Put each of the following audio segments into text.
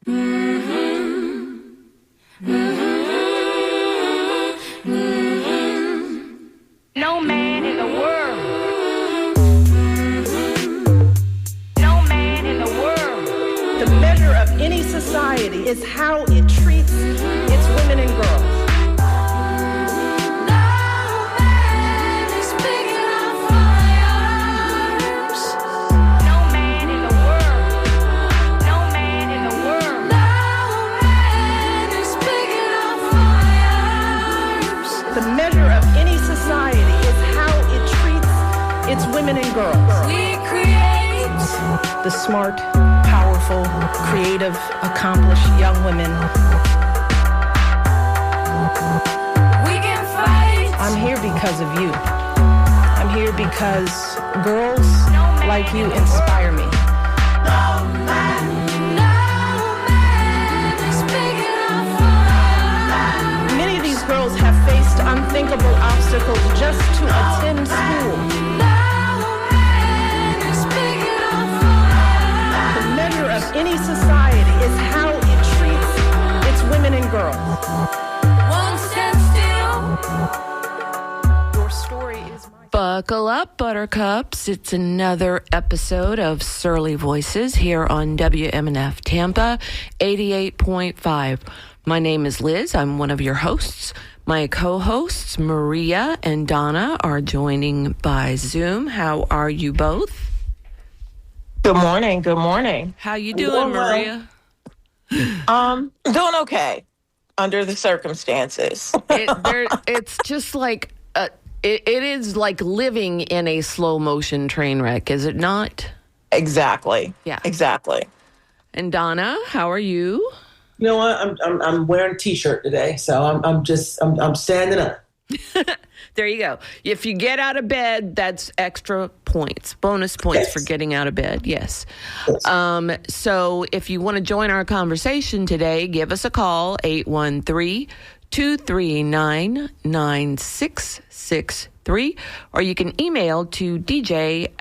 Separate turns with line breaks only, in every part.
No man in the world. No man in the world.
The measure of any society is how it treats its women and girls. It's women and girls.
We create
the smart, powerful, creative, accomplished young women.
We can fight.
I'm here because of you. I'm here because girls like you inspire me. Many of these girls have faced unthinkable obstacles just to attend school. Of any society is how it treats its women and girls.
Won't stand still.
Your story is my...
Buckle up, Buttercups. It's another episode of Surly Voices here on WMNF Tampa 88.5. My name is Liz. I'm one of your hosts. My co-hosts, Maria and Donna, are joining by Zoom. How are you both?
Good morning. Good morning.
How you doing, Maria?
Doing okay under the circumstances.
It's just like it is like living in a slow motion train wreck, is it not?
Exactly.
Yeah.
Exactly.
And Donna, how are you?
You know what? I'm wearing a t-shirt today, so I'm standing up.
There you go. If you get out of bed, that's extra points, bonus points for getting out of bed. Yes. So if you want to join our conversation today, give us a call, 813-239-9663, or you can email to dj@wmnf.org.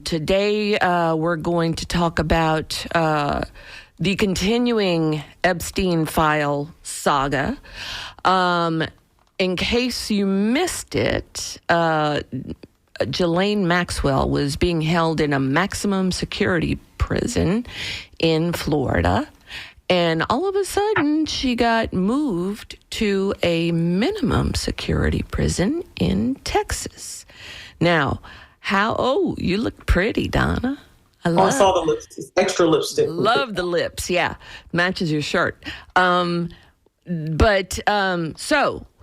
Today, we're going to talk about the continuing Epstein file saga. In case you missed it, Ghislaine Maxwell was being held in a maximum security prison in Florida. And all of a sudden, she got moved to a minimum security prison in Texas. Now, you look pretty, Donna.
I saw the lipstick, extra lipstick.
Love the lips, yeah. Matches your shirt.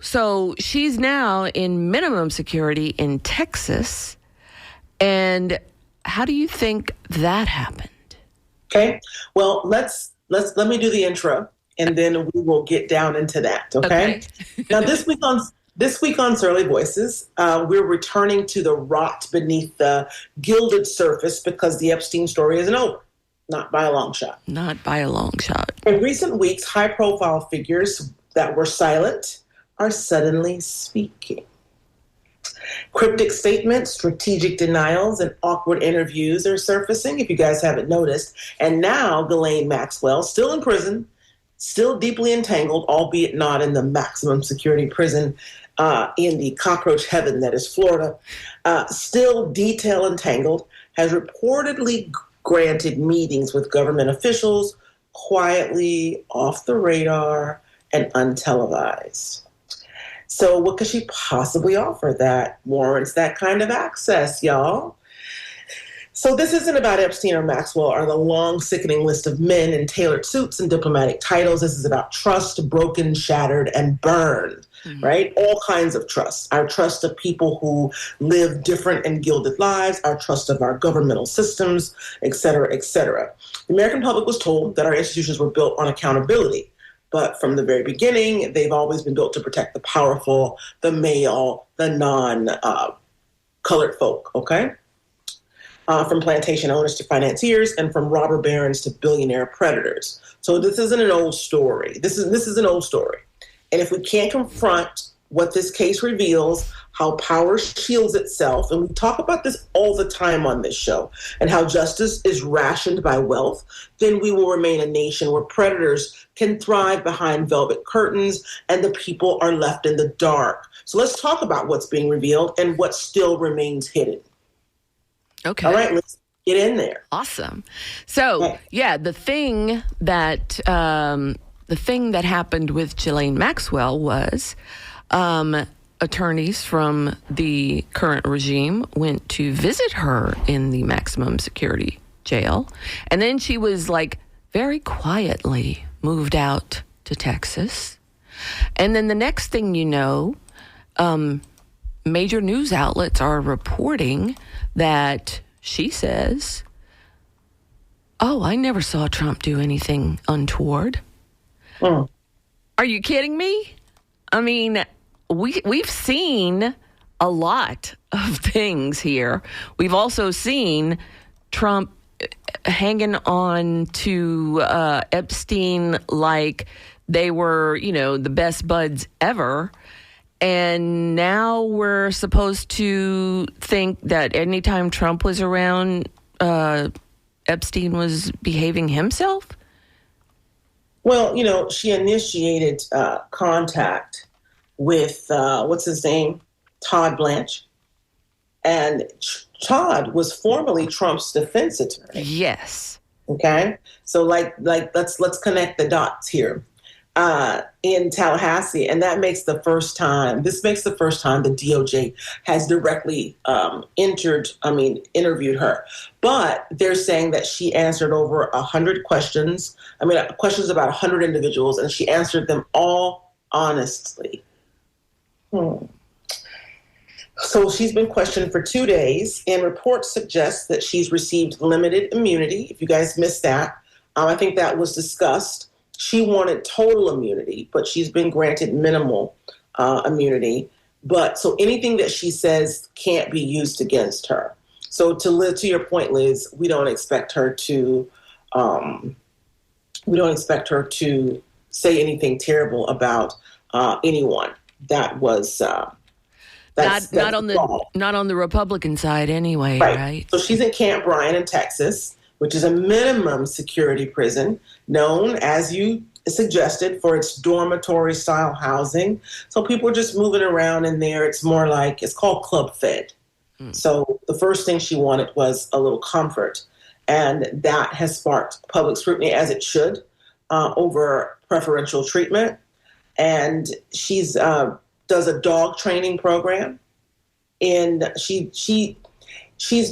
So she's now in minimum security in Texas. And how do you think that happened?
Okay. Well, let me do the intro, and then we will get down into that. Okay. Now, this week on Surly Voices, we're returning to the rot beneath the gilded surface because the Epstein story isn't over. Not by a long shot.
Not by a long shot.
In recent weeks, high-profile figures that were silent are suddenly speaking. Cryptic statements, strategic denials, and awkward interviews are surfacing, if you guys haven't noticed. And now, Ghislaine Maxwell, still in prison, still deeply entangled, albeit not in the maximum security prison in the cockroach heaven that is Florida, still detail entangled, has reportedly granted meetings with government officials quietly, off the radar, and untelevised. So what could she possibly offer that warrants that kind of access, y'all? So this isn't about Epstein or Maxwell or the long, sickening list of men in tailored suits and diplomatic titles. This is about trust broken, shattered, and burned, right? All kinds of trust. Our trust of people who live different and gilded lives, our trust of our governmental systems, et cetera, et cetera. The American public was told that our institutions were built on accountability. But from the very beginning, they've always been built to protect the powerful, the male, the non-colored folk, okay? From plantation owners to financiers, and from robber barons to billionaire predators. So this isn't an old story. This is an old story. And if we can't confront what this case reveals, how power shields itself, and we talk about this all the time on this show, and how justice is rationed by wealth, then we will remain a nation where predators can thrive behind velvet curtains and the people are left in the dark. So let's talk about what's being revealed and what still remains hidden.
Okay.
All right, let's get in there.
Awesome. So, yeah, the thing that happened with Ghislaine Maxwell was attorneys from the current regime went to visit her in the maximum security jail. And then she was like very quietly moved out to Texas. And then the next thing you know, major news outlets are reporting that she says, "Oh, I never saw Trump do anything untoward."
Mm.
Are you kidding me? I mean, we've seen a lot of things here. We've also seen Trump hanging on to Epstein like they were, the best buds ever. And now we're supposed to think that anytime Trump was around, Epstein was behaving himself?
Well, she initiated contact with, what's his name? Todd Blanche. And Todd was formerly Trump's defense attorney.
Yes.
Okay. So let's connect the dots here. In Tallahassee, and this makes the first time the DOJ has directly interviewed her. But they're saying that she answered over 100 questions. Questions about 100 individuals, and she answered them all honestly. So she's been questioned for 2 days, and reports suggest that she's received limited immunity. If you guys missed that, I think that was discussed. She wanted total immunity, but she's been granted minimal immunity. But so anything that she says can't be used against her. So to your point, Liz, we don't expect her to say anything terrible about anyone. That was
not on the Republican side anyway, right?
So she's in Camp Bryan in Texas, which is a minimum security prison known, as you suggested, for its dormitory-style housing. So people are just moving around in there. It's called Club Fed. So the first thing she wanted was a little comfort. And that has sparked public scrutiny, as it should, over preferential treatment. And she's does a dog training program. And she's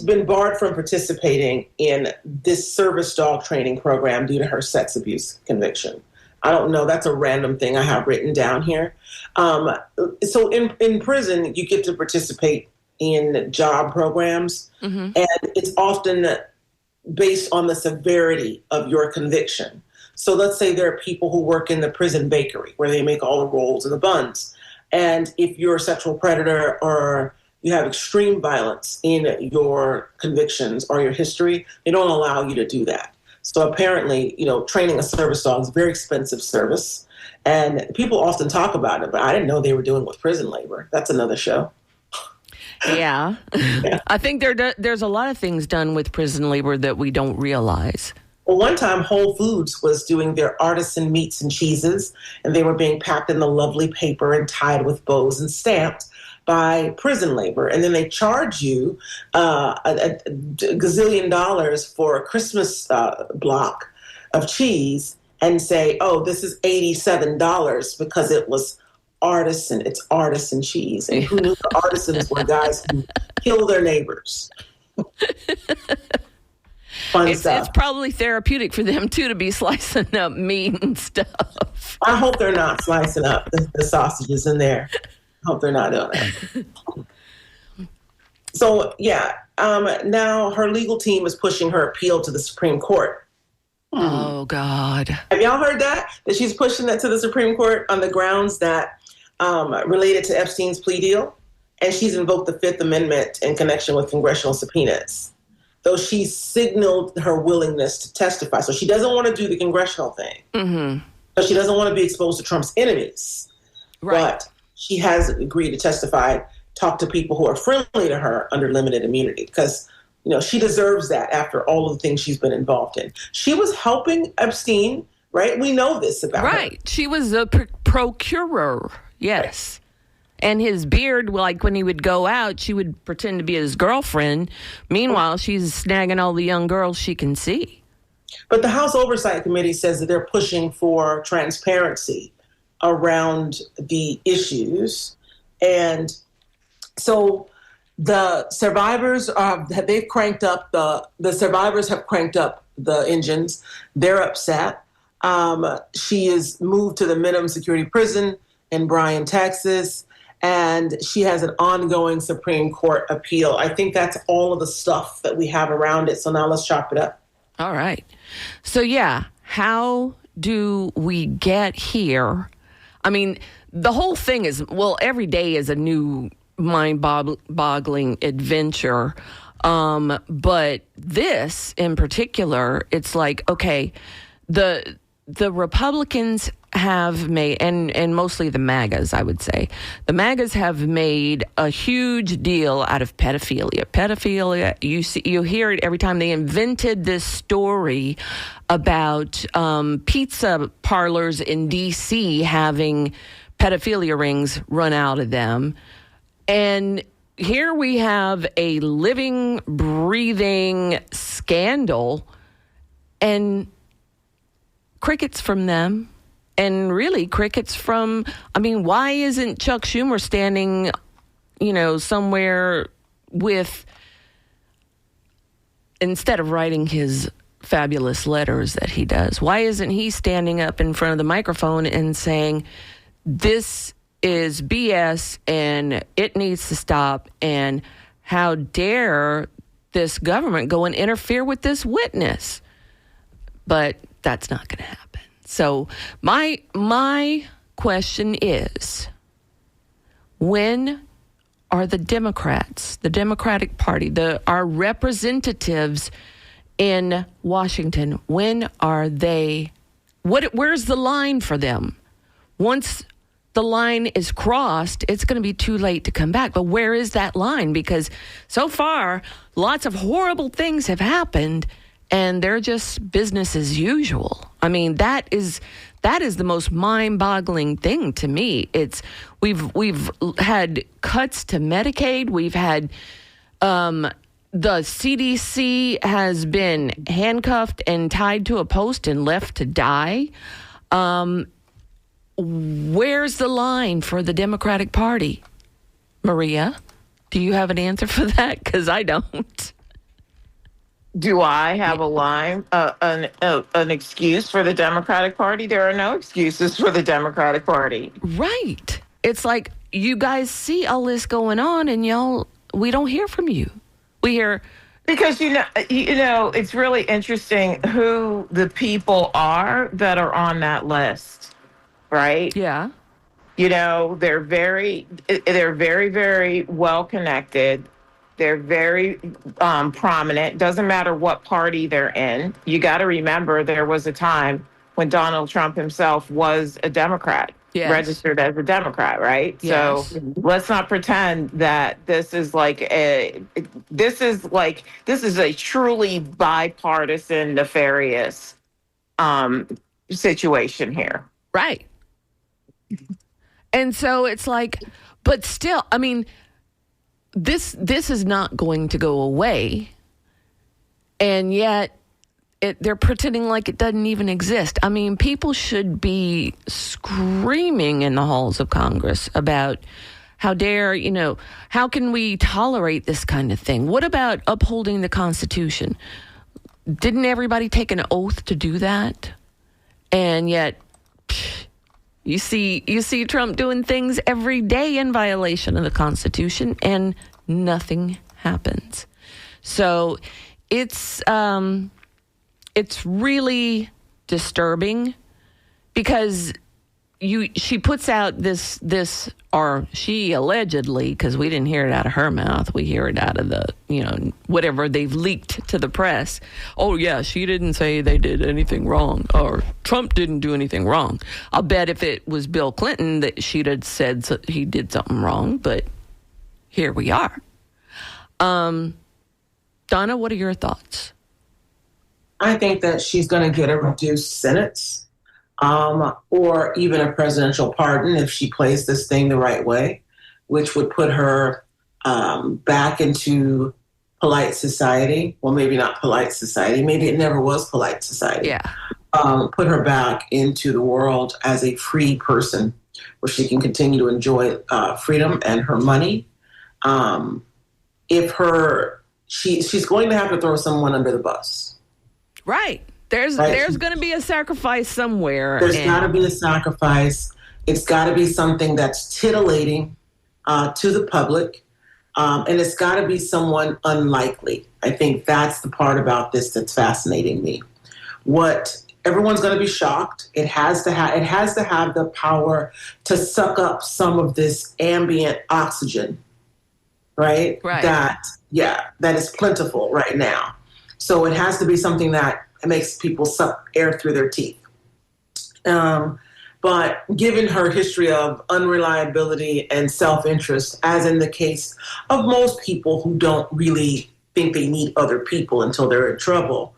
been barred from participating in this service dog training program due to her sex abuse conviction. I don't know. That's a random thing I have written down here. So in prison, you get to participate in job programs, and it's often based on the severity of your conviction. So let's say there are people who work in the prison bakery where they make all the rolls and the buns. And if you're a sexual predator or you have extreme violence in your convictions or your history, they don't allow you to do that. So apparently, training a service dog is a very expensive service. And people often talk about it, but I didn't know they were doing it with prison labor. That's another show.
Yeah. I think there's a lot of things done with prison labor that we don't realize.
Well, one time Whole Foods was doing their artisan meats and cheeses, and they were being packed in the lovely paper and tied with bows and stamped by prison labor. And then they charge you a gazillion dollars for a Christmas block of cheese and say, oh, this is $87 because it was artisan. It's artisan cheese. And who knew the artisans were guys who kill their neighbors?
It's probably therapeutic for them, too, to be slicing up meat and stuff.
I hope they're not slicing up the sausages in there. I hope they're not doing that. So, now her legal team is pushing her appeal to the Supreme Court.
Oh, God.
Have y'all heard that? That she's pushing that to the Supreme Court on the grounds that related to Epstein's plea deal? And she's invoked the Fifth Amendment in connection with congressional subpoenas. Though she signaled her willingness to testify. So she doesn't want to do the congressional thing. But she doesn't want to be exposed to Trump's enemies.
Right.
But she has agreed to testify, talk to people who are friendly to her under limited immunity, because she deserves that after all of the things she's been involved in. She was helping Epstein, right? We know this about her.
Right. She was a procurer. Yes. And his beard, like when he would go out, she would pretend to be his girlfriend. Meanwhile, she's snagging all the young girls she can see.
But the House Oversight Committee says that they're pushing for transparency around the issues. And so the survivors they've cranked up the survivors have cranked up the engines. They're upset. She is moved to the minimum security prison in Bryan, Texas, and she has an ongoing Supreme Court appeal. I think that's all of the stuff that we have around it. So now let's chop it up.
All right. So yeah, how do we get here? I mean, the whole thing is, every day is a new mind-boggling adventure. But this in particular, it's like, okay, the Republicans have made, and mostly the MAGAs, I would say, the MAGAs have made a huge deal out of pedophilia. Pedophilia, you hear it every time. They invented this story about pizza parlors in D.C. having pedophilia rings run out of them. And here we have a living, breathing scandal, and crickets from them, and really crickets from, why isn't Chuck Schumer standing, somewhere with, instead of writing his fabulous letters that he does, why isn't he standing up in front of the microphone and saying, this is BS and it needs to stop, and how dare this government go and interfere with this witness? But that's not going to happen. So my question is, when are the Democrats, the Democratic Party, our representatives in Washington, when are they, where's the line for them? Once the line is crossed, it's going to be too late to come back. But where is that line? Because so far, lots of horrible things have happened, and they're just business as usual. That is the most mind-boggling thing to me. It's we've had cuts to Medicaid. We've had the CDC has been handcuffed and tied to a post and left to die. Where's the line for the Democratic Party? Maria, do you have an answer for that? Because I don't.
Do I have a line, an excuse for the Democratic Party? There are no excuses for the Democratic Party.
Right. It's like you guys see all this going on, and we don't hear from you. We hear,
because it's really interesting who the people are that are on that list, right?
yeah.
They're very, very well connected. They're very prominent. Doesn't matter what party they're in. You got to remember there was a time when Donald Trump himself was a Democrat,
Yes.
registered as a Democrat, right?
Yes.
So let's not pretend that this is a truly bipartisan, nefarious situation here.
Right. And so it's like, but still, this is not going to go away, and yet they're pretending like it doesn't even exist. People should be screaming in the halls of Congress about how dare, how can we tolerate this kind of thing? What about upholding the Constitution? Didn't everybody take an oath to do that? And yet, you see Trump doing things every day in violation of the Constitution, and nothing happens. So it's really disturbing, because she puts out this, or she allegedly, because we didn't hear it out of her mouth, we hear it out of the, whatever they've leaked to the press. Oh yeah, she didn't say they did anything wrong, or Trump didn't do anything wrong. I'll bet if it was Bill Clinton that she'd have said he did something wrong, but here we are. Donna, what are your thoughts?
I think that she's going to get a reduced sentence. Or even a presidential pardon if she plays this thing the right way, which would put her back into polite society. Well, maybe not polite society. Maybe it never was polite society.
Yeah.
Put her back into the world as a free person where she can continue to enjoy freedom and her money. She's going to have to throw someone under the bus.
Right. There's going to be a sacrifice somewhere.
There's got to be a sacrifice. It's got to be something that's titillating to the public, and it's got to be someone unlikely. I think that's the part about this that's fascinating me. Everyone's going to be shocked. It has to have the power to suck up some of this ambient oxygen, right?
Right.
That is plentiful right now. So it has to be something that it makes people suck air through their teeth. But given her history of unreliability and self-interest, as in the case of most people who don't really think they need other people until they're in trouble,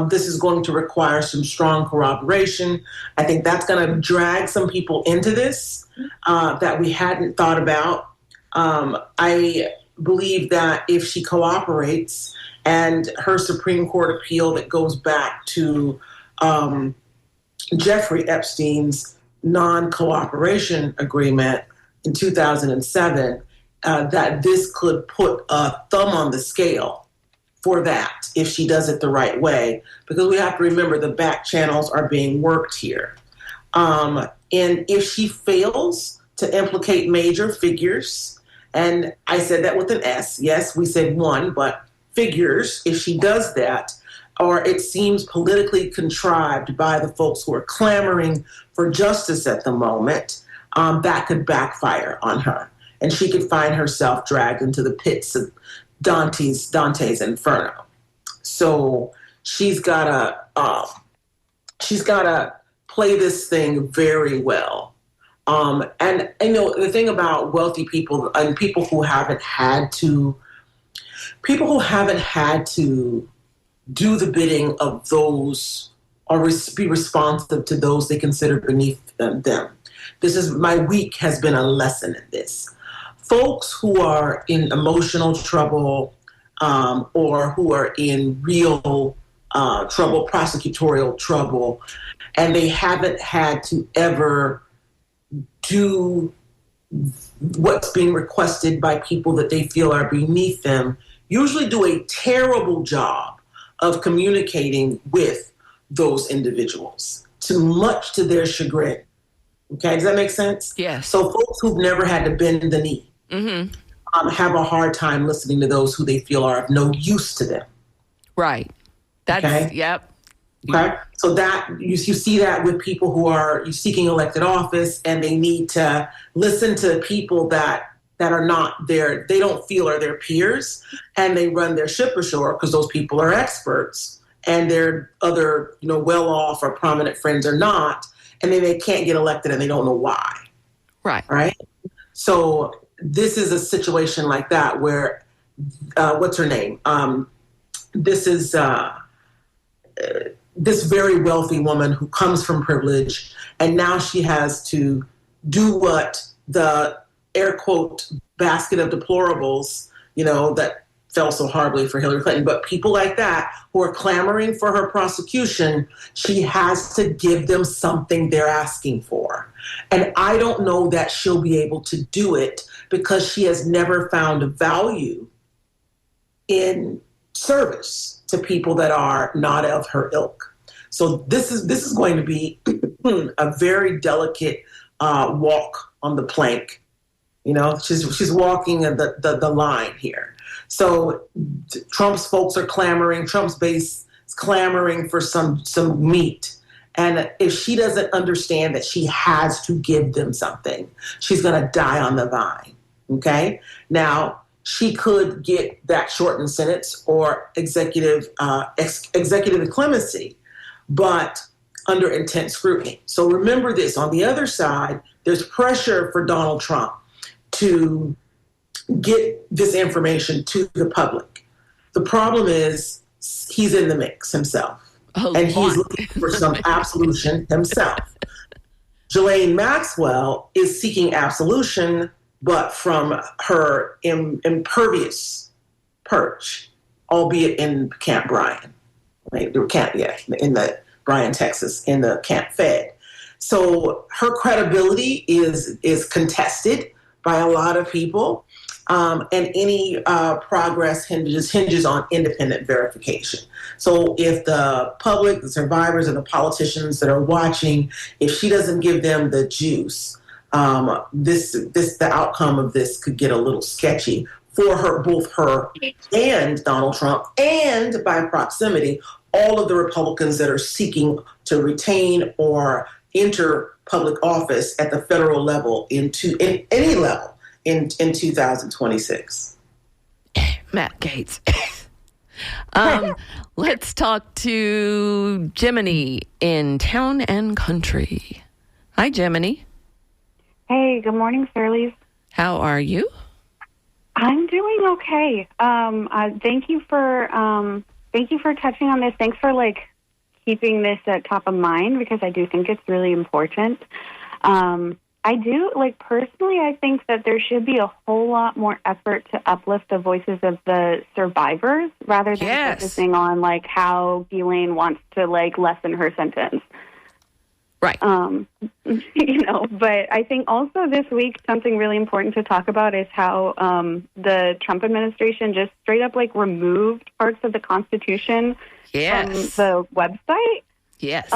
this is going to require some strong corroboration. I think that's going to drag some people into this that we hadn't thought about. I believe that if she cooperates, and her Supreme Court appeal that goes back to Jeffrey Epstein's non-cooperation agreement in 2007, that this could put a thumb on the scale for that if she does it the right way, because we have to remember the back channels are being worked here. And if she fails to implicate major figures, and I said that with an S, yes, we said one, but figures, if she does that, or it seems politically contrived by the folks who are clamoring for justice at the moment, that could backfire on her. And she could find herself dragged into the pits of Dante's Inferno. So she's gotta play this thing very well. And the thing about wealthy people and people who haven't had to do the bidding of those or be responsive to those they consider beneath them. My week has been a lesson in this. Folks who are in emotional trouble or who are in real trouble, prosecutorial trouble, and they haven't had to ever do what's being requested by people that they feel are beneath them, usually do a terrible job of communicating with those individuals, much to their chagrin. Okay, does that make sense?
Yes.
So folks who've never had to bend the knee have a hard time listening to those who they feel are of no use to them.
Right. That's,
okay?
Yep.
Okay, so that you see that with people who are seeking elected office, and they need to listen to people that are not they don't feel are their peers, and they run their ship ashore because those people are experts, and their other well-off or prominent friends are not, and then they can't get elected and they don't know why.
Right.
Right. So this is a situation like that where what's her name? This is. This very wealthy woman who comes from privilege, and now she has to do what the air quote basket of deplorables, that fell so horribly for Hillary Clinton, but people like that who are clamoring for her prosecution, she has to give them something they're asking for. And I don't know that she'll be able to do it because she has never found a value in service to people that are not of her ilk. So this is going to be a very delicate walk on the plank. She's walking the line here. So Trump's folks are clamoring. Trump's base is clamoring for some meat, And if she doesn't understand that she has to give them something, she's going to die on the vine. Okay? Now, she could get that shortened sentence or executive clemency, but under intense scrutiny. So remember this, on the other side, there's pressure for Donald Trump to get this information to the public. The problem is he's in the mix himself, and he's looking for some absolution himself. Ghislaine Maxwell is seeking absolution, but from her impervious perch, albeit in Camp Bryan, right? In the Bryan, Texas, in the Camp Fed. So her credibility is contested by a lot of people, and any progress hinges on independent verification. So if the public, the survivors, and the politicians that are watching, if she doesn't give them the juice, the outcome of this could get a little sketchy for her, both her and Donald Trump, and by proximity, all of the Republicans that are seeking to retain or enter public office at the federal level in any level in 2026.
Matt Gaetz. Let's talk to Jiminy in Town and Country. Hi, Jiminy.
Hey, good morning, Shirley.
How are you?
I'm doing okay. Thank you for touching on this. Thanks for keeping this at top of mind, because I do think it's really important. I do personally, I think that there should be a whole lot more effort to uplift the voices of the survivors rather than focusing on how Ghislaine wants to lessen her sentence.
Right.
But I think also this week something really important to talk about is how the Trump administration just straight up removed parts of the Constitution from the website.
Yes.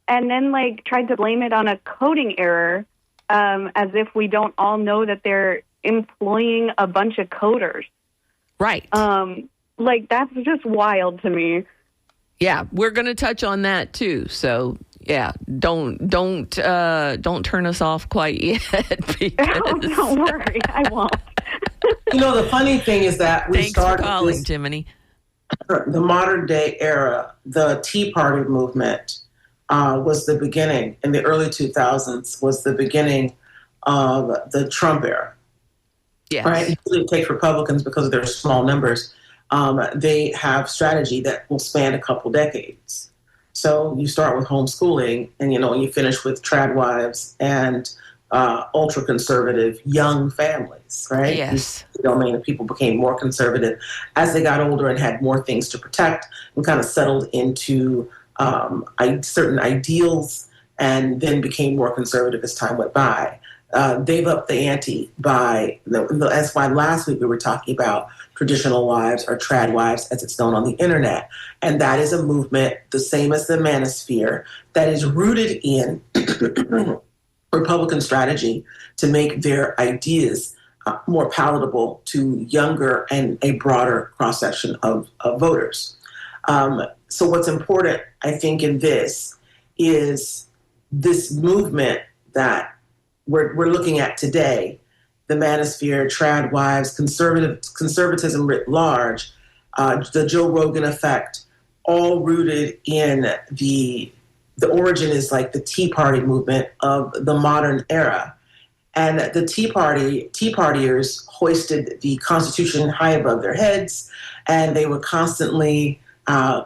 And then tried to blame it on a coding error, as if we don't all know that they're employing a bunch of coders.
Right.
That's just wild to me.
Yeah, we're going to touch on that too. So yeah, don't turn us off quite yet. Because...
Oh, don't worry, I won't.
The funny thing is that we started
for calling, Jiminy.
The modern day era, the Tea Party movement was the beginning, in the early 2000s, was the beginning of the Trump era.
Yes.
Right? It usually takes Republicans, because of their small numbers, they have strategy that will span a couple decades. So you start with homeschooling, and you finish with trad wives and ultra conservative young families, right?
Yes.
The domain of people became more conservative as they got older and had more things to protect, and kind of settled into certain ideals, and then became more conservative as time went by. They've upped the ante by, that's why last week we were talking about traditional wives or trad wives, as it's known on the internet. And that is a movement, the same as the manosphere, that is rooted in Republican strategy to make their ideas more palatable to younger and a broader cross-section of voters. So what's important, I think, in this is this movement that we're looking at today, the manosphere, trad wives, conservatism writ large, the Joe Rogan effect, all rooted in the origin is the Tea Party movement of the modern era. And the Tea Partiers hoisted the Constitution high above their heads, and they were constantly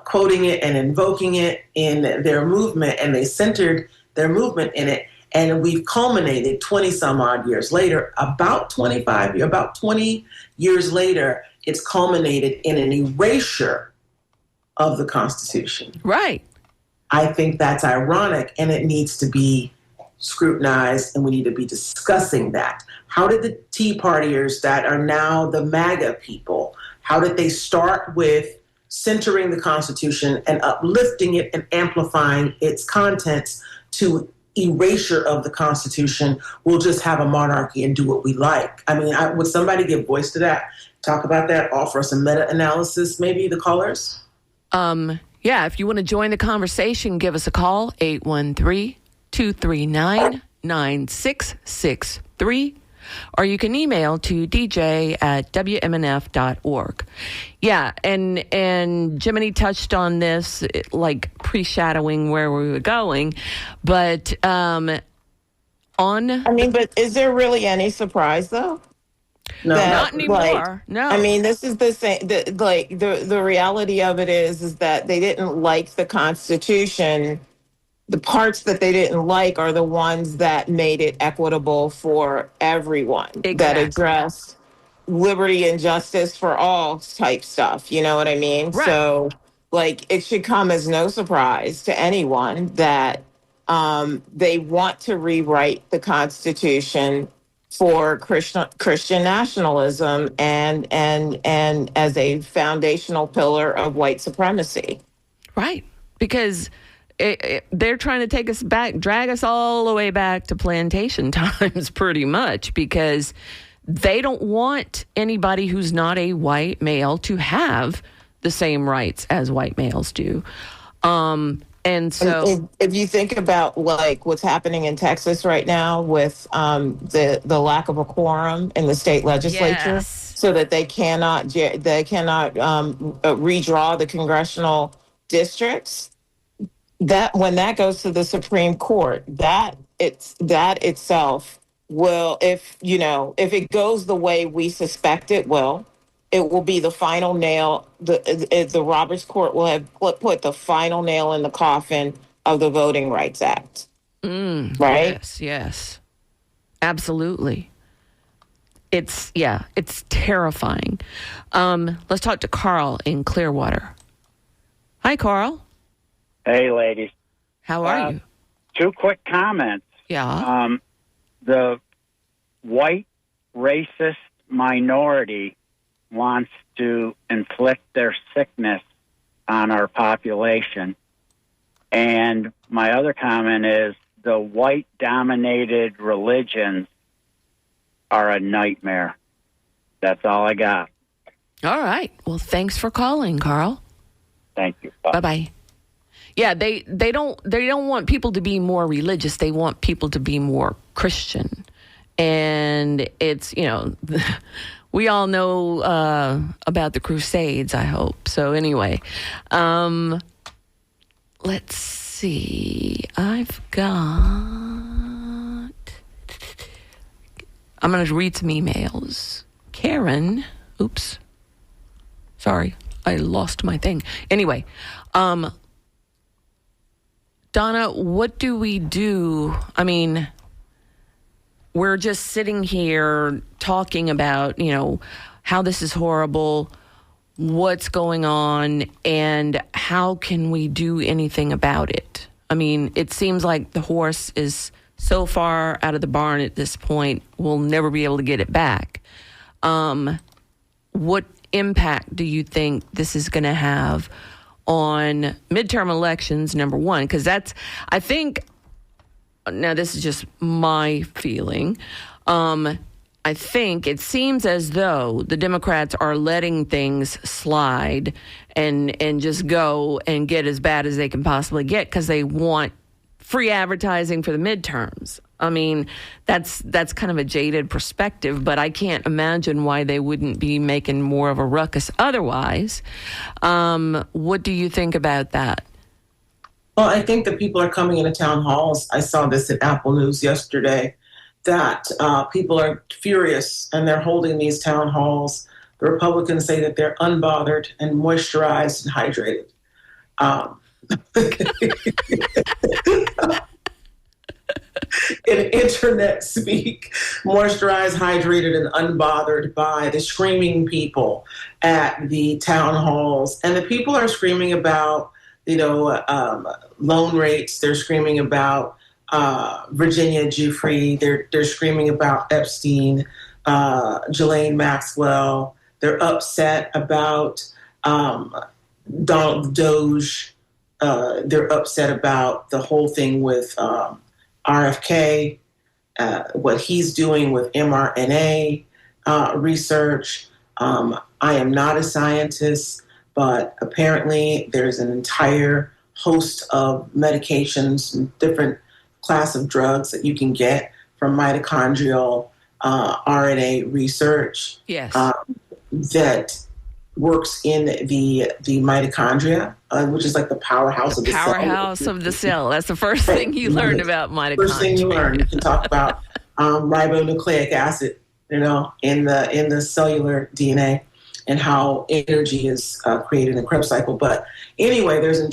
quoting it and invoking it in their movement, and they centered their movement in it. And we've culminated 20 some odd years later, about 20 years later, it's culminated in an erasure of the Constitution.
Right.
I think that's ironic, and it needs to be scrutinized, and we need to be discussing that. How did the Tea Partiers that are now the MAGA people, how did they start with centering the Constitution and uplifting it and amplifying its contents to erasure of the Constitution? We'll just have a monarchy and do what we like. I mean, would somebody give voice to that? Talk about that? Offer us a meta-analysis, maybe, the callers?
Yeah, if you want to join the conversation, give us a call, 813-239-9663. Or you can email to dj@wmnf.org. Yeah, and Jiminy touched on this, like pre-shadowing where we were going, but
But is there really any surprise though?
No,
not anymore.
Like,
No.
I mean, this is the same. The reality of it is that they didn't like the Constitution. The parts that they didn't like are the ones that made it equitable for everyone, that
Exactly.
address liberty and justice for all type stuff. You know what I mean?
Right.
So, like, it should come as no surprise to anyone that they want to rewrite the Constitution for Christian nationalism and as a foundational pillar of white supremacy.
Right. Because they're trying to take us back, drag us all the way back to plantation times, pretty much, because they don't want anybody who's not a white male to have the same rights as white males do. And so,
if you think about like what's happening in Texas right now with the lack of a quorum in the state legislature,
Yes.
so that they cannot redraw the congressional districts, that when that goes to the Supreme Court, that itself will, if it goes the way we suspect it will be the final nail. The Roberts Court will have put the final nail in the coffin of the Voting Rights Act. Right?
yes, absolutely. It's terrifying. Let's talk to Carl in Clearwater. Hi, Carl.
Hey, ladies.
How are you?
Two quick comments.
Yeah.
The white racist minority wants to inflict their sickness on our population. And my other comment is the white-dominated religions are a nightmare. That's all I got.
All right. Well, thanks for calling, Carl.
Thank you. Bye.
Bye-bye. Yeah, they don't want people to be more religious. They want people to be more Christian. And it's, we all know about the Crusades, I hope. So anyway, let's see. I'm going to read some emails. Karen, oops. Sorry, I lost my thing. Anyway, Donna, what do we do? I mean, we're just sitting here talking about, how this is horrible, what's going on, and how can we do anything about it? I mean, it seems like the horse is so far out of the barn at this point, we'll never be able to get it back. What impact do you think this is going to have on midterm elections, number one? Because I think, now this is just my feeling, I think it seems as though the Democrats are letting things slide and just go and get as bad as they can possibly get because they want free advertising for the midterms. I mean, that's kind of a jaded perspective, but I can't imagine why they wouldn't be making more of a ruckus otherwise. What do you think about that?
Well, I think that people are coming into town halls. I saw this at Apple News yesterday, that people are furious and they're holding these town halls. The Republicans say that they're unbothered and moisturized and hydrated. In internet speak, moisturized, hydrated, and unbothered by the screaming people at the town halls. And the people are screaming about, loan rates. They're screaming about Virginia Giuffre. They're screaming about Epstein, Ghislaine Maxwell. They're upset about Donald Doge. They're upset about the whole thing with RFK, what he's doing with mRNA research. I am not a scientist, but apparently there's an entire host of medications and different class of drugs that you can get from mitochondrial RNA research.
Yes.
That works in the mitochondria, which is like the powerhouse of the cell.
Powerhouse of the cell. That's the first thing you learned about mitochondria.
First thing you learn. You can talk about ribonucleic acid, in the cellular DNA, and how energy is created in the Krebs cycle. But anyway, there's an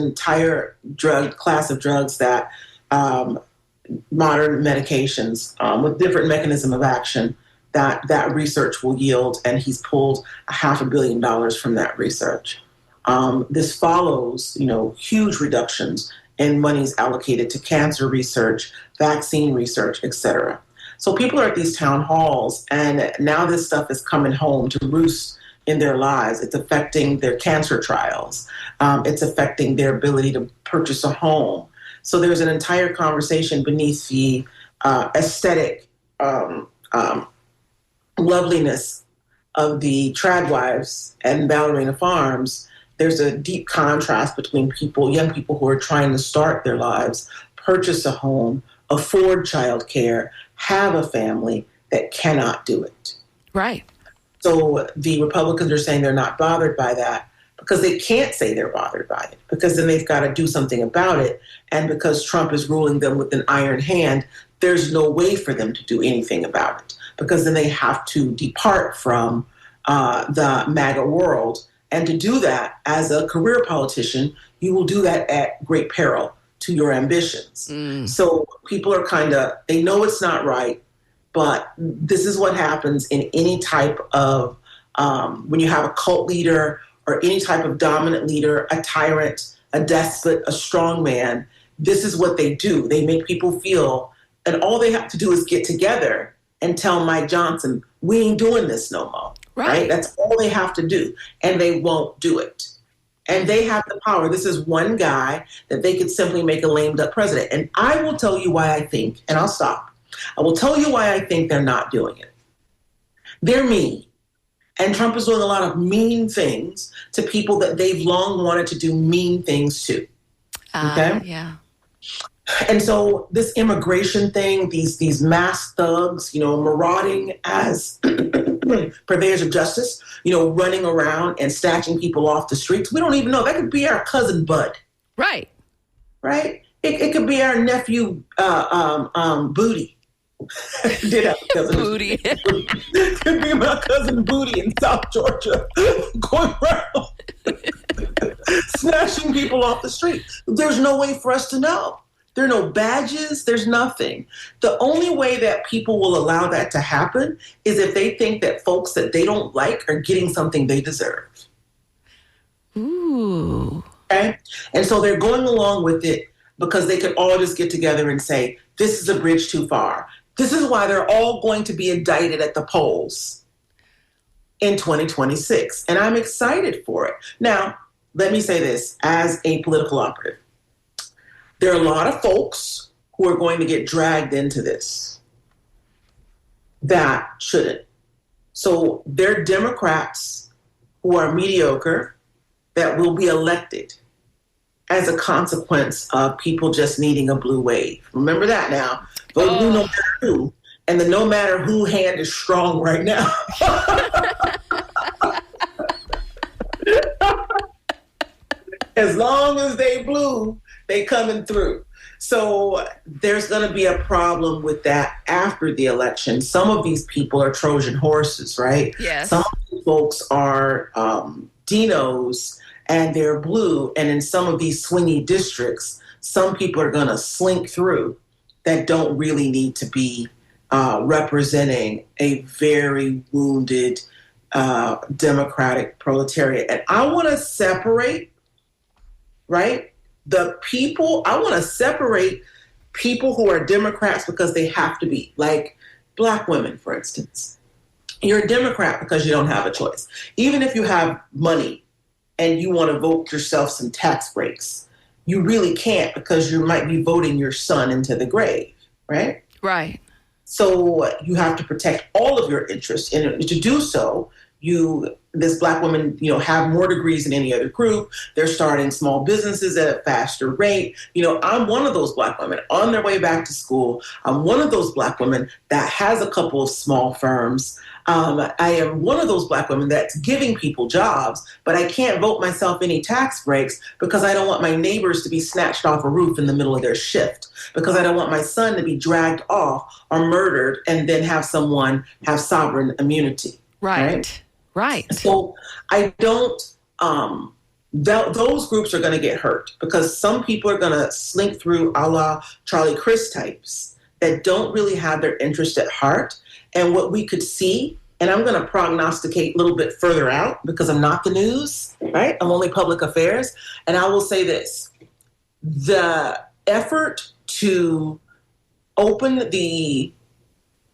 entire drug class of drugs that modern medications with different mechanism of action that research will yield, and he's pulled $500 million from that research. This follows, huge reductions in monies allocated to cancer research, vaccine research, et cetera. So people are at these town halls, and now this stuff is coming home to roost in their lives. It's affecting their cancer trials. It's affecting their ability to purchase a home. So there's an entire conversation beneath the aesthetic loveliness of the Tradwives and Ballerina Farms. There's a deep contrast between young people who are trying to start their lives, purchase a home, afford childcare, have a family, that cannot do it.
Right.
So the Republicans are saying they're not bothered by that because they can't say they're bothered by it, because then they've got to do something about it. And because Trump is ruling them with an iron hand, there's no way for them to do anything about it, because then they have to depart from the MAGA world. And to do that as a career politician, you will do that at great peril to your ambitions. So people are they know it's not right, but this is what happens in any type of, when you have a cult leader or any type of dominant leader, a tyrant, a despot, a strong man. This is what they do. They make people feel, and all they have to do is get together and tell Mike Johnson, we ain't doing this no more. Right? That's all they have to do. And they won't do it. And they have the power. This is one guy that they could simply make a lame duck president. And I will tell you why I think, and I'll stop. I will tell you why I think they're not doing it. They're mean. And Trump is doing a lot of mean things to people that they've long wanted to do mean things to. Okay?
Yeah.
And so this immigration thing, these mass thugs, marauding as purveyors of justice, running around and snatching people off the streets. We don't even know. That could be our cousin Bud.
Right.
Right? It could be our nephew Booty. Did have a cousin
Booty.
Could be my cousin Booty in South Georgia, going around snatching people off the street. There's no way for us to know. There are no badges. There's nothing. The only way that people will allow that to happen is if they think that folks that they don't like are getting something they deserve.
Ooh.
Okay? And so they're going along with it because they could all just get together and say, this is a bridge too far. This is why they're all going to be indicted at the polls in 2026. And I'm excited for it. Now, let me say this as a political operative. There are a lot of folks who are going to get dragged into this that shouldn't. So there are Democrats who are mediocre that will be elected as a consequence of people just needing a blue wave. Remember that now. Vote blue no matter who. And the no matter who hand is strong right now. As long as they blue, they coming through. So there's going to be a problem with that after the election. Some of these people are Trojan horses, right?
Yes.
Some of these folks are Dinos and they're blue. And in some of these swingy districts, some people are going to slink through that don't really need to be representing a very wounded democratic proletariat. And I want to separate, right? I want to separate people who are Democrats because they have to be, like Black women, for instance. You're a Democrat because you don't have a choice. Even if you have money and you want to vote yourself some tax breaks, you really can't because you might be voting your son into the grave, right?
Right.
So you have to protect all of your interests. And to do so, this Black women, have more degrees than any other group. They're starting small businesses at a faster rate. I'm one of those Black women on their way back to school. I'm one of those Black women that has a couple of small firms. I am one of those Black women that's giving people jobs, but I can't vote myself any tax breaks because I don't want my neighbors to be snatched off a roof in the middle of their shift, because I don't want my son to be dragged off or murdered and then have someone have sovereign immunity.
Right.
So I don't, those groups are going to get hurt because some people are going to slink through a la Charlie Crist types that don't really have their interest at heart. And what we could see, and I'm going to prognosticate a little bit further out because I'm not the news, right? I'm only public affairs. And I will say this, the effort to open the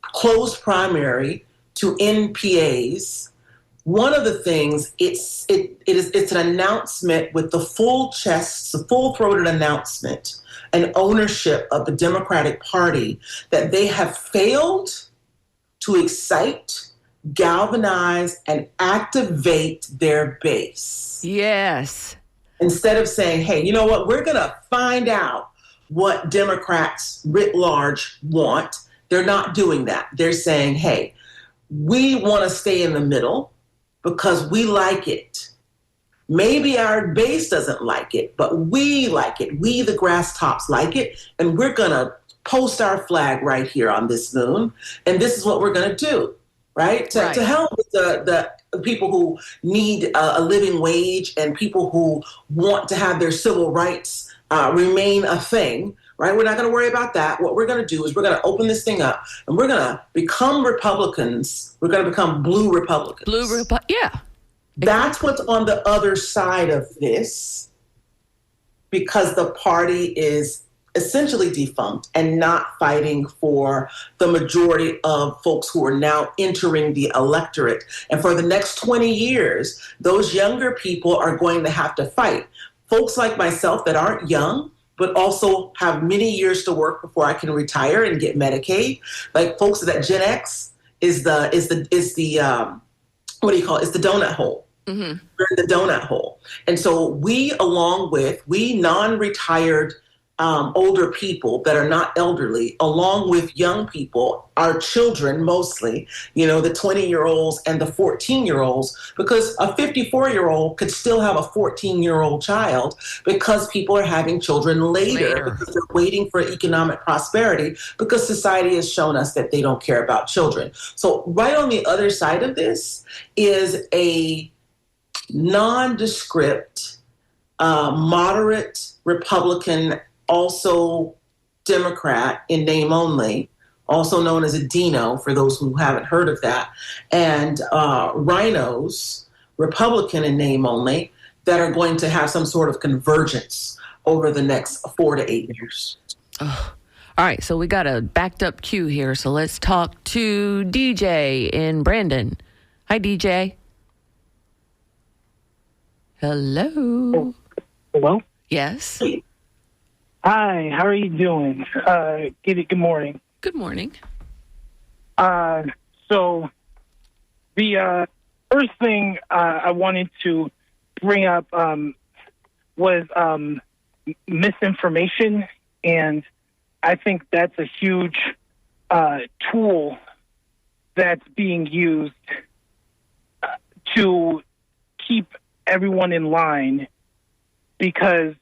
closed primary to NPAs, one of the things, it's an announcement with the full chest, the full-throated announcement and ownership of the Democratic Party that they have failed to excite, galvanize, and activate their base.
Yes.
Instead of saying, hey, you know what, we're going to find out what Democrats writ large want. They're not doing that. They're saying, hey, we want to stay in the middle because we like it. Maybe our base doesn't like it, but we like it. We, the grass tops, like it. And we're going to post our flag right here on this moon. And this is what we're going to do, right? To help with the people who need a living wage and people who want to have their civil rights remain a thing, right? We're not going to worry about that. What we're going to do is we're going to open this thing up and we're going to become Republicans. We're going to become blue Republicans.
Yeah.
That's what's on the other side of this, because the party is essentially defunct and not fighting for the majority of folks who are now entering the electorate. And for the next 20 years, those younger people are going to have to fight. Folks like myself that aren't young, but also have many years to work before I can retire and get Medicaid. Like folks that Gen X is the what do you call it? It's the donut hole. Mm-hmm. We're in the donut hole. And so we non-retired older people that are not elderly, along with young people, our children mostly, the 20-year-olds and the 14-year-olds, because a 54-year-old could still have a 14-year-old child because people are having children later because they're waiting for economic prosperity because society has shown us that they don't care about children. So right on the other side of this is a nondescript, moderate Republican, also Democrat in name only, also known as a Dino for those who haven't heard of that, and rhinos, Republican in name only, that are going to have some sort of convergence over the next 4 to 8 years.
Oh. All right, so we got a backed up queue here, so let's talk to DJ in Brandon. Hi, DJ. Hello.
Hello?
Yes.
Hi, how are you doing? Good morning.
Good morning.
So the first thing I wanted to bring up was misinformation, and I think that's a huge tool that's being used to keep everyone in line, because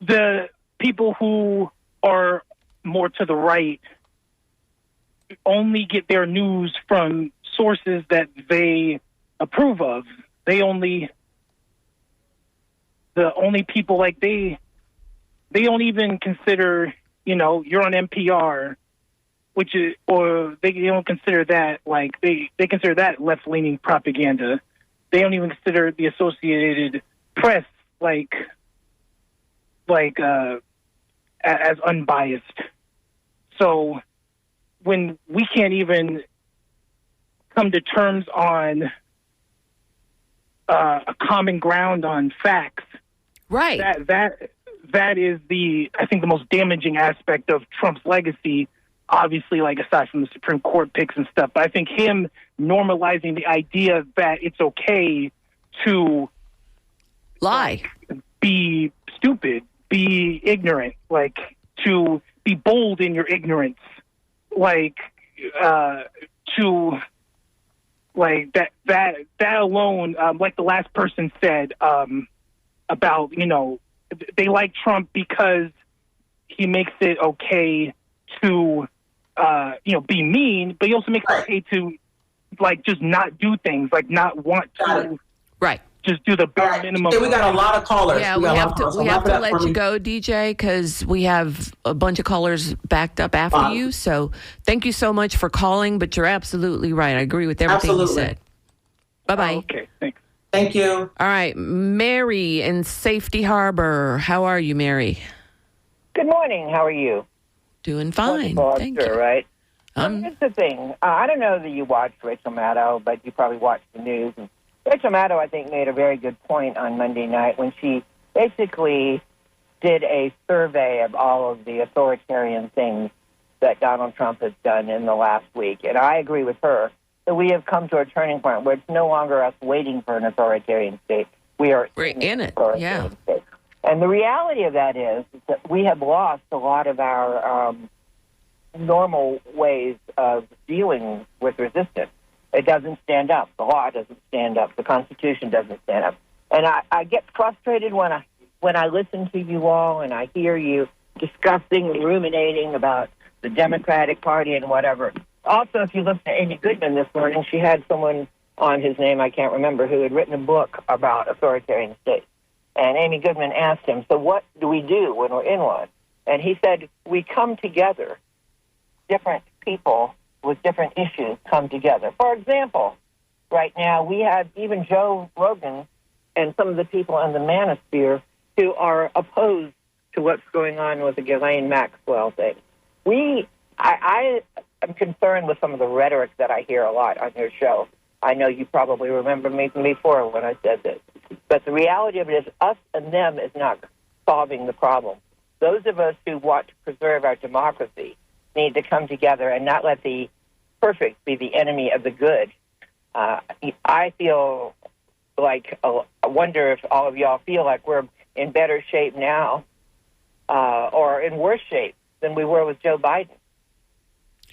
the people who are more to the right only get their news from sources that they approve of. The only people, like, they don't even consider, you're on NPR, which is, or they don't consider that, like, they consider that left-leaning propaganda. They don't even consider the Associated Press as unbiased. So when we can't even come to terms on a common ground on facts,
right?
That is I think the most damaging aspect of Trump's legacy obviously, like aside from the Supreme Court picks and stuff, but I think him normalizing the idea that it's okay to
Lie.
be stupid, be ignorant, like to be bold in your ignorance, like to like that alone, like the last person said about, they like Trump because he makes it okay to be mean, but he also makes it okay to like just not do things, like not want to
Right.
just do the bare minimum.
Okay, we got a lot of callers.
Yeah, we have to let you go, DJ, because we have a bunch of callers backed up after you. So thank you so much for calling, but you're absolutely right. I agree with everything you said. Bye-bye.
Okay, thanks.
Thank you.
All right, Mary in Safety Harbor. How are you, Mary?
Good morning. How are you?
Doing fine. Thank you.
Right? Here's the thing. I don't know that you watched Rachel Maddow, but you probably watched the news. And Rachel Maddow, I think, made a very good point on Monday night when she basically did a survey of all of the authoritarian things that Donald Trump has done in the last week. And I agree with her that we have come to a turning point where it's no longer us waiting for an authoritarian state. We're
in it. Yeah.
State. And the reality of that is that we have lost a lot of our normal ways of dealing with resistance. It doesn't stand up. The law doesn't stand up. The Constitution doesn't stand up. And I get frustrated when I listen to you all and I hear you discussing and ruminating about the Democratic Party and whatever. Also, if you listen to Amy Goodman this morning, she had someone on, his name I can't remember, who had written a book about authoritarian states. And Amy Goodman asked him, so what do we do when we're in one? And he said, we come together. Different people with different issues come together. For example, right now we have even Joe Rogan and some of the people in the manosphere who are opposed to what's going on with the Ghislaine Maxwell thing. I am concerned with some of the rhetoric that I hear a lot on your show. I know you probably remember me from before when I said this. But the reality of it is us and them is not solving the problem. Those of us who want to preserve our democracy need to come together and not let the perfect be the enemy of the good. I feel like, I wonder if all of y'all feel like we're in better shape now or in worse shape than we were with Joe Biden.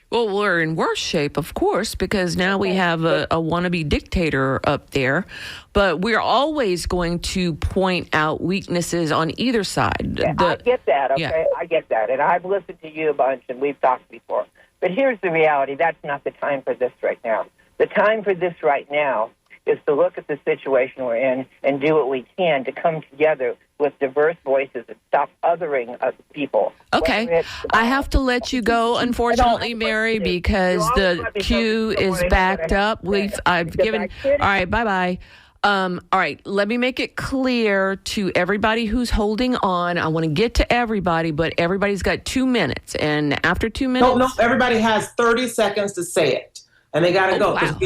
Well, we're in worse shape, of course, because now we have a wannabe dictator up there. But we're always going to point out weaknesses on either side.
Yeah, I get that, okay? Yeah. I get that. And I've listened to you a bunch, and we've talked before. But here's the reality. That's not the time for this right now. The time for this right now is to look at the situation we're in and do what we can to come together with diverse voices and stop othering people.
Okay. I have to let you go, unfortunately, Mary, because the queue is backed up. I've given... All right, bye-bye. All right, let me make it clear to everybody who's holding on. I want to get to everybody, but everybody's got 2 minutes. And after 2 minutes...
No, everybody has 30 seconds to say it. And they got to go because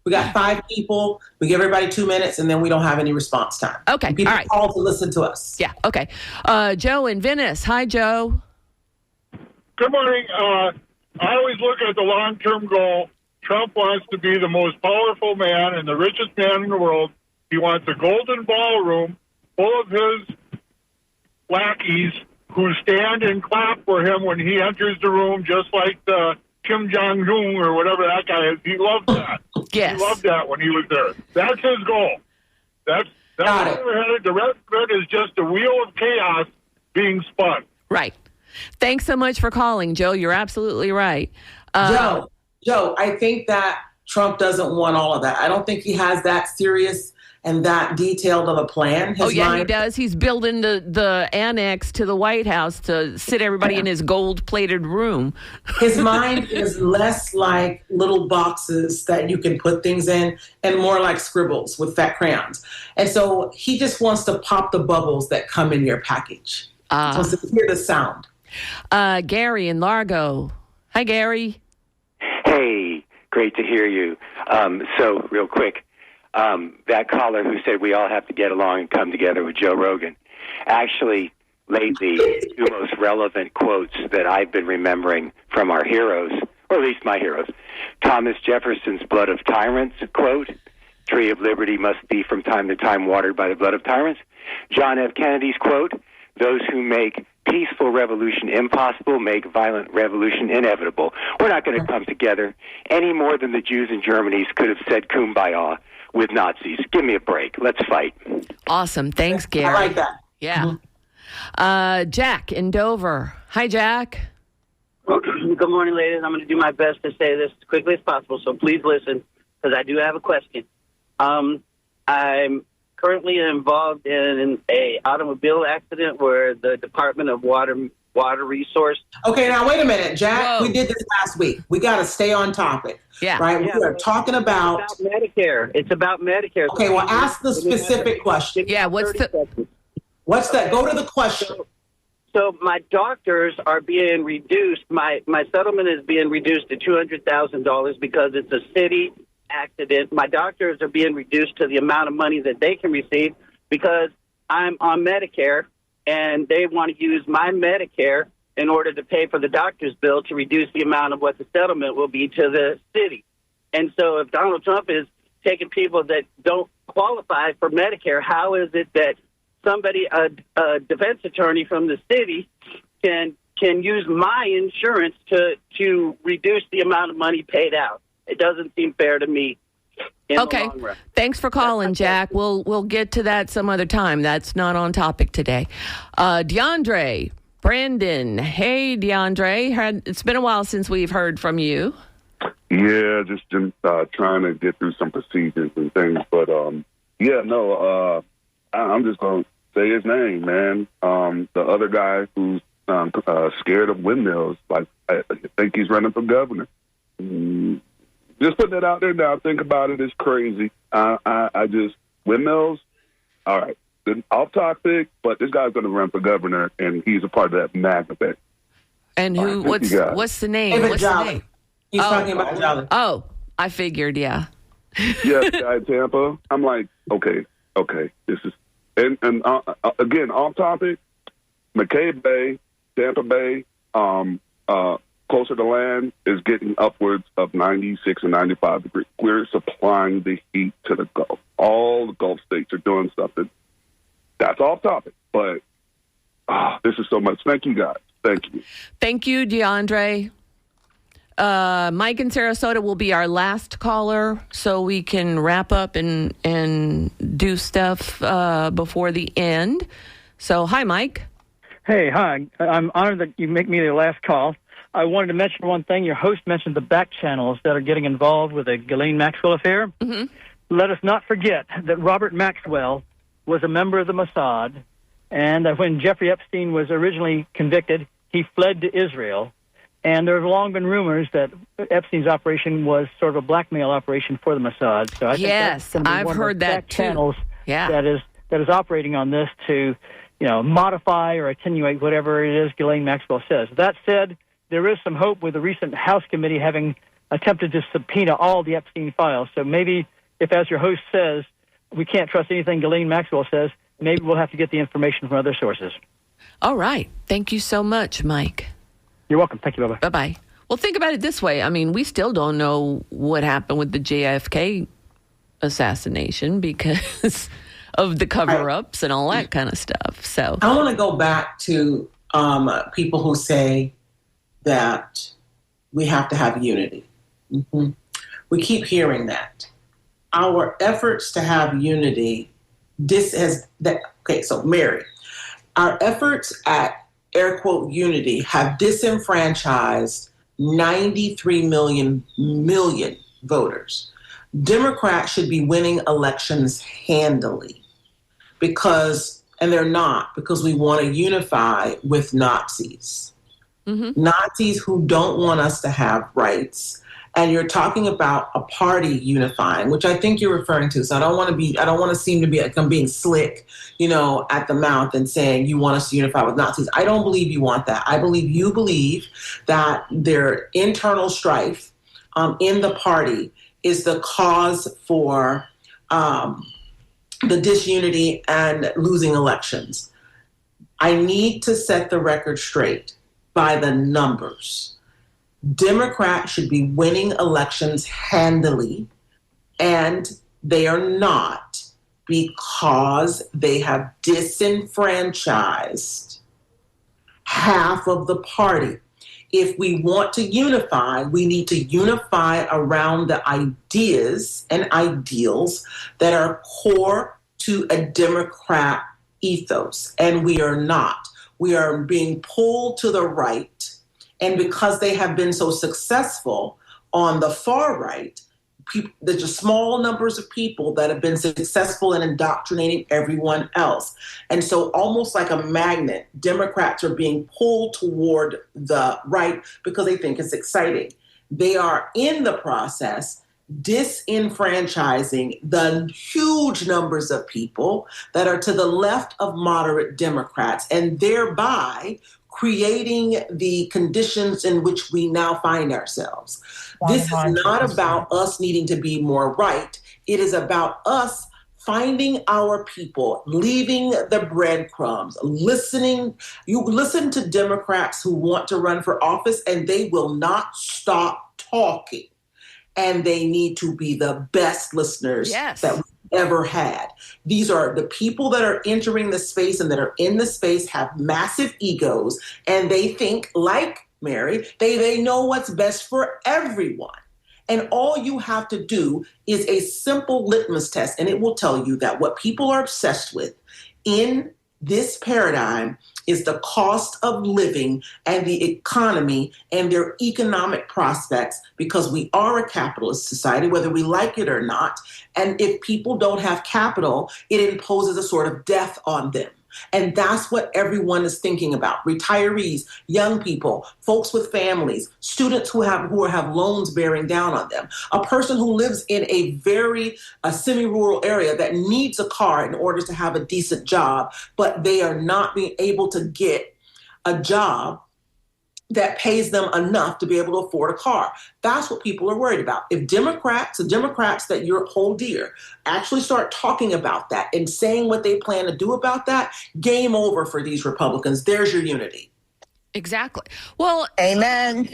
we got 5 people. We give everybody 2 minutes, and then we don't have any response time.
Okay,
people
all right.
Call to listen to us.
Yeah, okay. Joe in Venice. Hi, Joe.
Good morning. I always look at the long-term goal. Trump wants to be the most powerful man and the richest man in the world. He wants a golden ballroom full of his lackeys who stand and clap for him when he enters the room, just like Kim Jong-un or whatever that guy is. He loved that.
Yes.
He loved that when he was there. That's his goal. That's where we're headed. The rest of it is just a wheel of chaos being spun.
Right. Thanks so much for calling, Joe. You're absolutely right.
Joe, I think that Trump doesn't want all of that. I don't think he has that serious and that detailed of a plan.
He does. He's building the annex to the White House to sit everybody in his gold-plated room.
His mind is less like little boxes that you can put things in and more like scribbles with fat crayons. And so he just wants to pop the bubbles that come in your package. He wants to hear the sound.
Gary in Largo. Hi, Gary.
Hey, great to hear you. So real quick, that caller who said we all have to get along and come together with Joe Rogan, actually, lately, two most relevant quotes that I've been remembering from our heroes, or at least my heroes. Thomas Jefferson's blood of tyrants quote, "Tree of liberty must be from time to time watered by the blood of tyrants." John F. Kennedy's quote, "Those who make peaceful revolution impossible make violent revolution inevitable." We're not going to come together any more than the Jews in Germany could have said kumbaya with Nazis. Give me a break. Let's fight.
Awesome. Thanks, Gary.
I like that.
Yeah. Jack in Dover. Hi, Jack.
Well, good morning, ladies. I'm going to do my best to say this as quickly as possible, so please listen, because I do have a question. I'm currently involved in a automobile accident where the Department of Water Resource.
Okay, now wait a minute, Jack. Whoa. We did this last week. We got to stay on topic.
Yeah.
Right?
Yeah,
we are talking about
Medicare. It's about Medicare.
Okay, well, ask the specific question.
Yeah, what's
that? Go to the question.
So my doctors are being reduced. My settlement is being reduced to $200,000 because it's a city accident. My doctors are being reduced to the amount of money that they can receive because I'm on Medicare, and they want to use my Medicare in order to pay for the doctor's bill to reduce the amount of what the settlement will be to the city. And so if Donald Trump is taking people that don't qualify for Medicare, how is it that somebody, a defense attorney from the city, can use my insurance to reduce the amount of money paid out? It doesn't seem fair to me.
Okay. Thanks for calling, Jack. We'll get to that some other time. That's not on topic today. DeAndre, Brandon. Hey, DeAndre. It's been a while since we've heard from you.
Yeah, just trying to get through some procedures and things. But, I'm just going to say his name, man. The other guy who's scared of windmills, like I think he's running for governor. Just putting it out there now. Think about it. It's crazy. I just, windmills, all right, off topic, but this guy's going to run for governor, and he's a part of that MAGA thing.
And who? What's the name?
David
What's
Jolly.
the name?
He's talking about Jolly.
Oh, I figured, yeah.
Yeah, the guy in Tampa. I'm like, okay. This is, and again, off topic, McCabe Bay, Tampa Bay, closer to land is getting upwards of 96 and 95 degrees. We're supplying the heat to the Gulf. All the Gulf states are doing something. That's off topic, but this is so much. Thank you, guys. Thank you.
Thank you, DeAndre. Mike in Sarasota will be our last caller, so we can wrap up and do stuff before the end. So, hi, Mike.
Hey, hi. I'm honored that you make me the last call. I wanted to mention one thing. Your host mentioned the back channels that are getting involved with the Ghislaine Maxwell affair.
Mm-hmm.
Let us not forget that Robert Maxwell was a member of the Mossad, and that when Jeffrey Epstein was originally convicted, he fled to Israel. And there have long been rumors that Epstein's operation was sort of a blackmail operation for the Mossad. So I think that's going to be
I've
one
heard
of the
that
back
too.
channels that is operating on this to, modify or attenuate whatever it is Ghislaine Maxwell says. That said, there is some hope with the recent House committee having attempted to subpoena all the Epstein files. So maybe if, as your host says, we can't trust anything Ghislaine Maxwell says, maybe we'll have to get the information from other sources.
All right. Thank you so much, Mike.
You're welcome. Thank you. Bye-bye.
Bye-bye. Well, think about it this way. I mean, we still don't know what happened with the JFK assassination because of the cover-ups and all that kind of stuff. So
I want to go back to people who say that we have to have unity. Mm-hmm. We keep hearing that. Our efforts to have unity, so Mary, our efforts at air quote unity have disenfranchised 93 million voters. Democrats should be winning elections handily and they're not, because we want to unify with Nazis. Mm-hmm. Nazis who don't want us to have rights. And you're talking about a party unifying, which I think you're referring to. So I don't want to seem to be like I'm being slick, at the mouth and saying you want us to unify with Nazis. I don't believe you want that. I believe you believe that their internal strife in the party is the cause for the disunity and losing elections. I need to set the record straight by the numbers. Democrats should be winning elections handily, and they are not, because they have disenfranchised half of the party. If we want to unify, we need to unify around the ideas and ideals that are core to a Democrat ethos, and we are not. We are being pulled to the right, and because they have been so successful on the far right, there's just small numbers of people that have been successful in indoctrinating everyone else. And so almost like a magnet, Democrats are being pulled toward the right because they think it's exciting. They are in the process disenfranchising the huge numbers of people that are to the left of moderate Democrats, and thereby creating the conditions in which we now find ourselves. This is not about us needing to be more right. It is about us finding our people, leaving the breadcrumbs, listening. You listen to Democrats who want to run for office, and they will not stop talking. And they need to be the best listeners that we've ever had. These are the people that are entering the space and that are in the space have massive egos, and they think, like Mary, they know what's best for everyone. And all you have to do is a simple litmus test, and it will tell you that what people are obsessed with in this paradigm is the cost of living and the economy and their economic prospects, because we are a capitalist society, whether we like it or not. And if people don't have capital, it imposes a sort of death on them. And that's what everyone is thinking about. Retirees, young people, folks with families, students who have loans bearing down on them, a person who lives in a semi-rural area that needs a car in order to have a decent job, but they are not being able to get a job that pays them enough to be able to afford a car. That's what people are worried about. If Democrats, the Democrats that you hold dear, actually start talking about that and saying what they plan to do about that, game over for these Republicans. There's your unity.
Exactly. Well,
amen.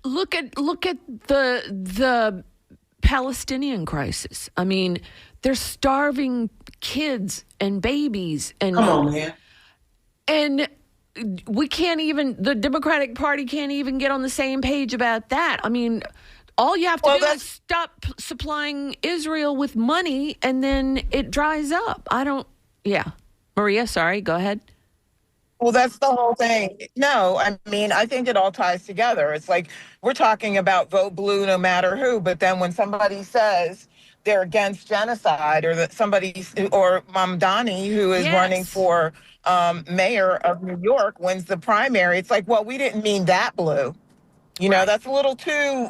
Look at the Palestinian crisis. I mean, they're starving kids and babies, and
come on, man.
And the Democratic Party can't even get on the same page about that. I mean, all you have to do is stop supplying Israel with money, and then it dries up. Maria, sorry, go ahead.
Well, that's the whole thing. No, I mean, I think it all ties together. It's like we're talking about vote blue no matter who, but then when somebody says they're against genocide, or that or Mamdani, who is running for mayor of New York, wins the primary, it's like, well, we didn't mean that blue. You know, that's a little too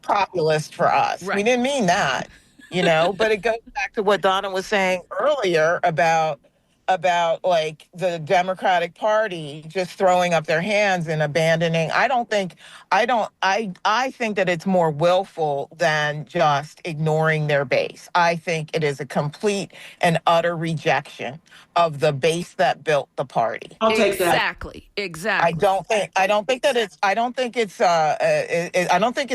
populist for us. Right. We didn't mean that, but it goes back to what Donna was saying earlier about like the Democratic Party just throwing up their hands and abandoning. I think that it's more willful than just ignoring their base. I think it is a complete and utter rejection of the base that built the party.
I'll take that.
Exactly.
I don't think it's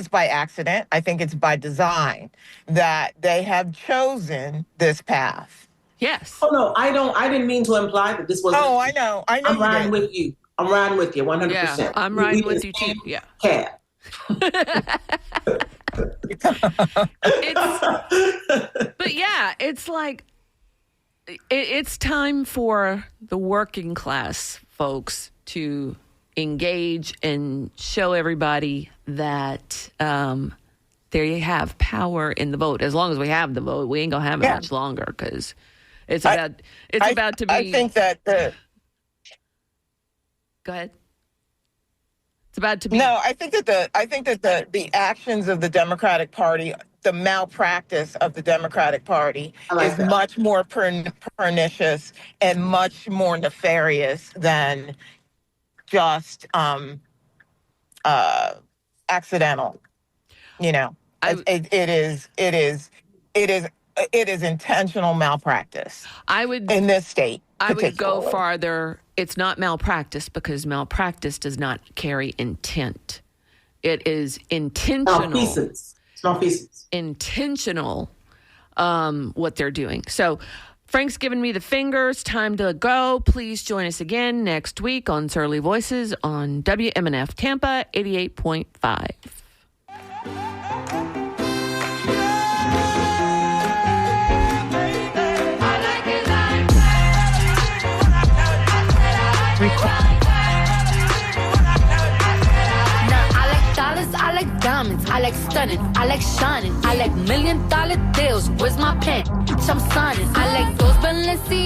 by accident. I think it's by design that they have chosen this path.
Yes.
Oh no, I didn't mean to imply that this was.
Oh, I know.
I'm riding with you. I'm riding with you 100%.
Yeah, I'm riding with you too. Yeah.
Cab.
It's like it's time for the working class folks to engage and show everybody that they have power in the vote. As long as we have the vote, we ain't gonna have it much longer, because it's about to be.
I think that
Go ahead. It's about to be.
No, I think that the actions of the Democratic Party, the malpractice of the Democratic Party, is much more pernicious and much more nefarious than just accidental. It is intentional malpractice.
I would
in this state.
I would go farther. It's not malpractice because malpractice does not carry intent. It is intentional.
Malfeasance.
Intentional, what they're doing. So Frank's given me the fingers. Time to go. Please join us again next week on Surly Voices on WMNF Tampa 88.5.
I like diamonds, I like stunning, I like shining, I like $1 million deals. Where's my pen? Bitch, I'm signing. I like those Balenciaga.